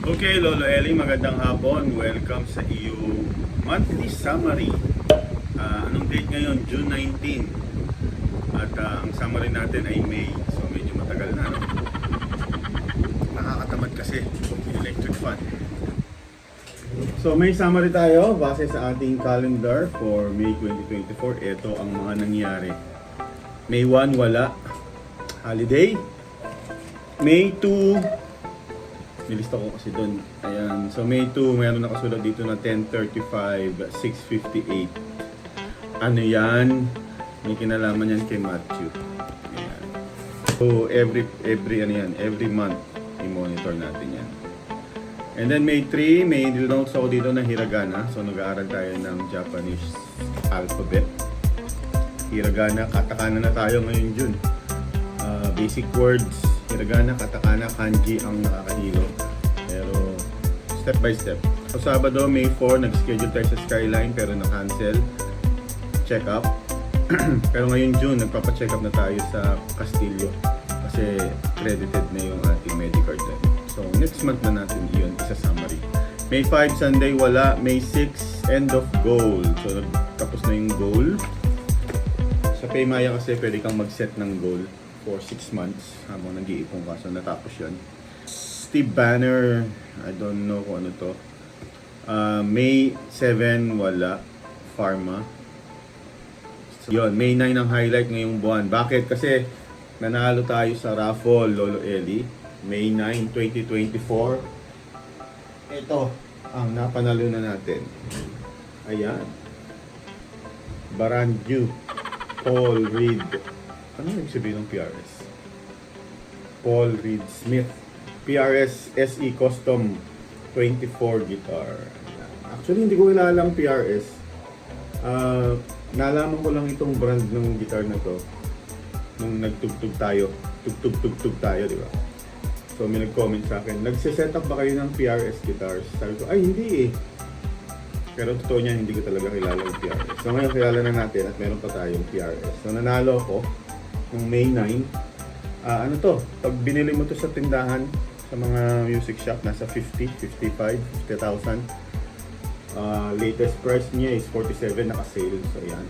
Okay, Lolo Eli, magandang hapon. Welcome sa iyong monthly summary. Anong date ngayon? June 19. At ang summary natin ay May. So medyo matagal na, no? Nakakatamad kasi yung electric fan. So may summary tayo base sa ating calendar for May 2024. Ito ang mga nangyari. May 1, wala. Holiday. May 2, nilista ko kasi doon. Ayan. So May 2, mayroon nakasulat dito na 10:35, 6:58. Ano yan? May kinalaman yan kay Matthew. Ayan. So every month i-monitor natin yan. And then May 3, may notes ako dito na hiragana. So nag-aaral tayo ng Japanese alphabet. Hiragana, katakana na tayo ngayon June. Basic words, hiragana, katakana, kanji ang nakakahilo. Pero step by step. So Sabado, May 4, nag-schedule tayo sa Skyline pero na-cancel. Check up. Pero ngayon June, nagpapa-check up na tayo sa Castillo kasi credited na yung ating Medicare din. So next month na natin yun, isa summary. May 5, Sunday, wala. May 6, end of goal. So tapos na yung goal. Sa Paymaya kasi pwede kang mag-set ng goal for 6 months habang nag-iipon ka. So natapos yun. Steve Banner, I don't know kung ano to. May 7, wala. Pharma. So, yun, May 9 ang highlight ngayong buwan. Bakit? Kasi nanalo tayo sa raffle, Lolo Eli. May 9, 2024. Ito ang napanalo na natin. Ayan. Baranju. Paul Reed. Ano yung sabihin ng PRS? Paul Reed Smith. PRS SE Custom 24 guitar. Actually, hindi ko kilala ang PRS. Nalaman ko lang itong brand ng guitar na to nung nagtugtog tayo. Tugtog tayo, di ba? So, may nag-comment sa akin, nagsiset up ba kayo ng PRS guitars? Sabi ko, ay hindi eh. Pero totoo niya, hindi ko talaga kilala yung PRS. So, ngayon kilala na natin at meron pa tayong PRS. So, nanalo ako ng May 9. Ano to? Pag binili mo to sa tindahan, sa mga music shop, nasa 50, 55, 50,000. Latest price niya is 47, naka-sale. So, yan.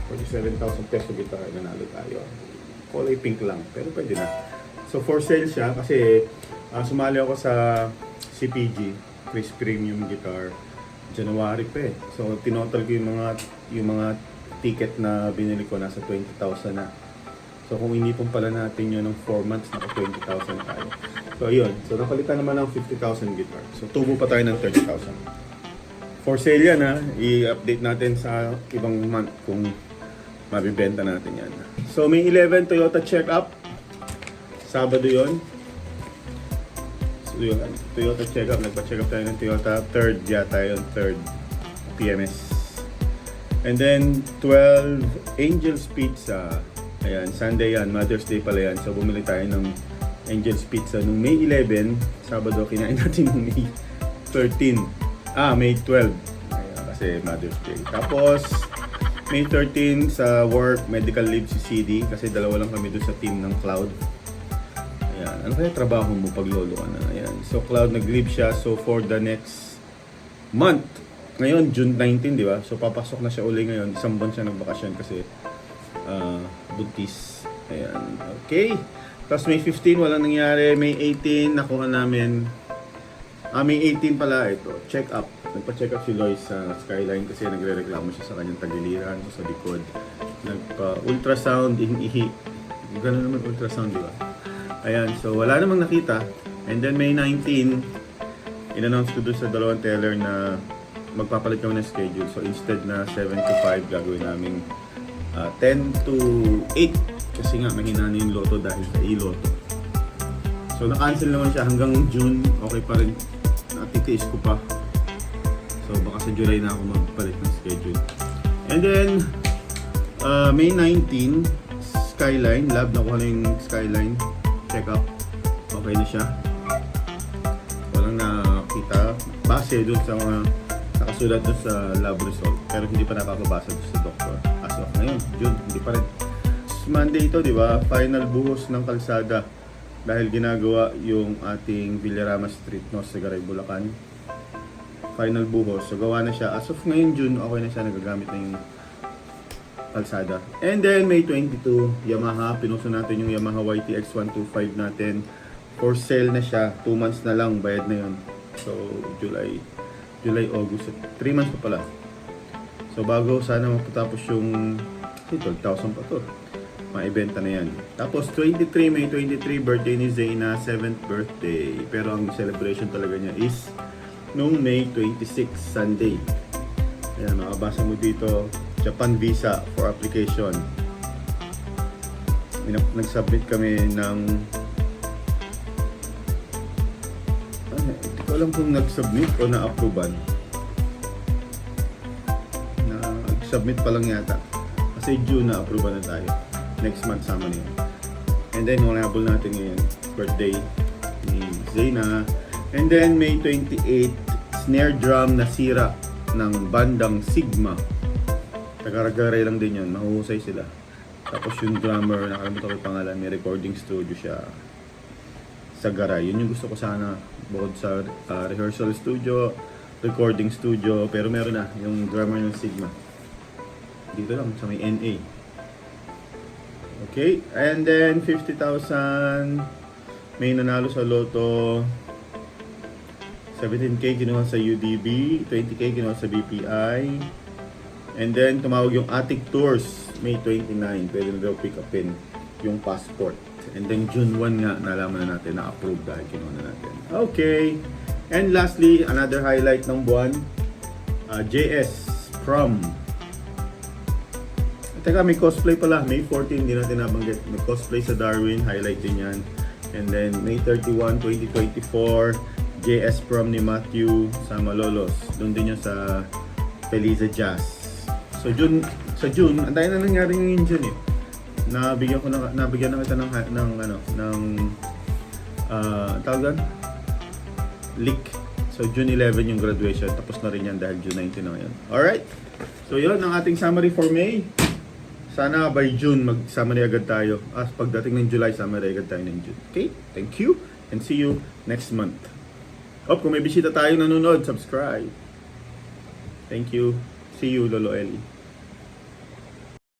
47,000 peso guitar, nanalo tayo. Kulay pink lang, pero pwede na. So, for sale siya kasi sumali ako sa CPG, Chris Premium Guitar, January pa eh. So, tinotal ko yung mga ticket na binili ko, nasa 20,000 na. So, kung hindi pong pala natin yun ng 4 months, naka 20,000 na tayo. So, yun. So, napalitan naman ng 50,000 guitar. So, tubo pa tayo ng 30,000. For sale yan ha. I-update natin sa ibang month kung mabibenta natin yan. So, May 11, Toyota check-up. Sabado yun. So, yun. Toyota check-up. Nagpa-check up tayo ng Toyota. 3rd yata yun. 3rd PMS. And then, 12, Angel's Pizza. Ayan, Sunday yan, Mother's Day pala yan. So bumili tayo ng Angel's Pizza nung May 11. Sabado, kinain natin nung May 13. May 12. Ayan, kasi Mother's Day. Tapos, May 13 sa work, medical leave si CD. Kasi dalawa lang kami doon sa team ng Cloud. Ayan, ano kaya trabaho mo pag lolo ka na? Ayan, so Cloud nag-leave siya. So for the next month, ngayon June 19, di ba? So papasok na siya uli ngayon. Isang buwan siya nagbakasyon kasi buntis. Ayan. Okay. Tapos May 15, walang nangyari. May 18, nakuha namin. May 18 pala ito. Check up. Nagpa-check up si Lois sa Skyline kasi nagre-reklamo siya sa kanyang tagiliran, sa likod. Nagpa-ultrasound, ihi. Ganun naman ultrasound, di ba? Ayan. So, wala namang nakita. And then May 19, in-announce ko doon sa dalawang teller na magpapalit kami ng schedule. So, instead na 7 to 5, gagawin namin 10 to 8 kasi nga mahina na yung loto dahil sa e-loto. So na-cancel naman siya hanggang June, okay pa rin. Natitiis ko pa. So baka sa July na ako magpalit ng schedule. And then May 19, Skyline, lab na ko na yung Skyline check up. Okay na siya. Walang nakita base dun sa mga nakasulat dun sa lab result. Pero hindi pa nakakabasa dun sa doktor. Ngayon, June, hindi pa rin. Monday ito, di ba? Final buhos ng kalsada. dahil ginagawa yung ating Villarama Street, no, sa Garay, Bulacan. Final buhos. So gawa na siya. As of ngayon June, okay na siya, nagagamit na yung kalsada. And then May 22, Yamaha. Pinuso natin yung Yamaha YTX 125 natin. For sale na siya. 2 months na lang, bayad na yun. So July, August. 3 months pa pala. So bago sana mapatapos yung 12,000 pa to. Maibenta na yan. Tapos May 23, birthday ni Zayna, 7th birthday. Pero ang celebration talaga niya is nung May 26, Sunday. Ayan, makabasa mo dito, Japan visa for application. Nag-submit kami ng hindi ko alam kung nag-submit o na-approvean. Nag-submit pa lang yata. Kasi June na-approvean na tayo. Next month sama na yun. And then, habol natin ngayon, birthday ni Zayna. And then, May 28, snare drum na sira ng bandang Sigma. Taga-Garay lang din yun. Mahuhusay sila. Tapos yung drummer, nakalimutan ko yung pangalan, may recording studio siya sa Garay. Yun yung gusto ko sana. Bukod sa rehearsal studio, recording studio. Pero meron na yung drummer ng Sigma. Dito lang, sa may NA. Okay, and then 50,000 may nanalo sa Lotto. 17K kinuha sa UDB, 20K kinuha sa BPI. And then tumawag yung Attic Tours May 29, pwede na daw pick upin yung passport. And then June 1 nga nalaman na natin na approve dahil kinuha na natin. Okay, and lastly another highlight ng buwan, JS Prom. Teka, may cosplay pala. May 14, hindi natin nabanggit. May cosplay sa Darwin, highlight din yan. And then, May 31, 2024, JS Prom ni Matthew sa Malolos. Doon din yun sa Feliza Jazz. So, sa June, ang tayo na nangyari ngayon June eh. Nabigyan na kita tawagan? Leak. So, June 11 yung graduation. Tapos na rin yan dahil June 19 na ngayon. Alright. So, yun ang ating summary for May. Sana by June mag-summary agad tayo. Pagdating ng July, summary agad tayo ng June. Okay? Thank you and see you next month. Kung may bisita tayo nanonood, subscribe. Thank you. See you, Lolo Eli.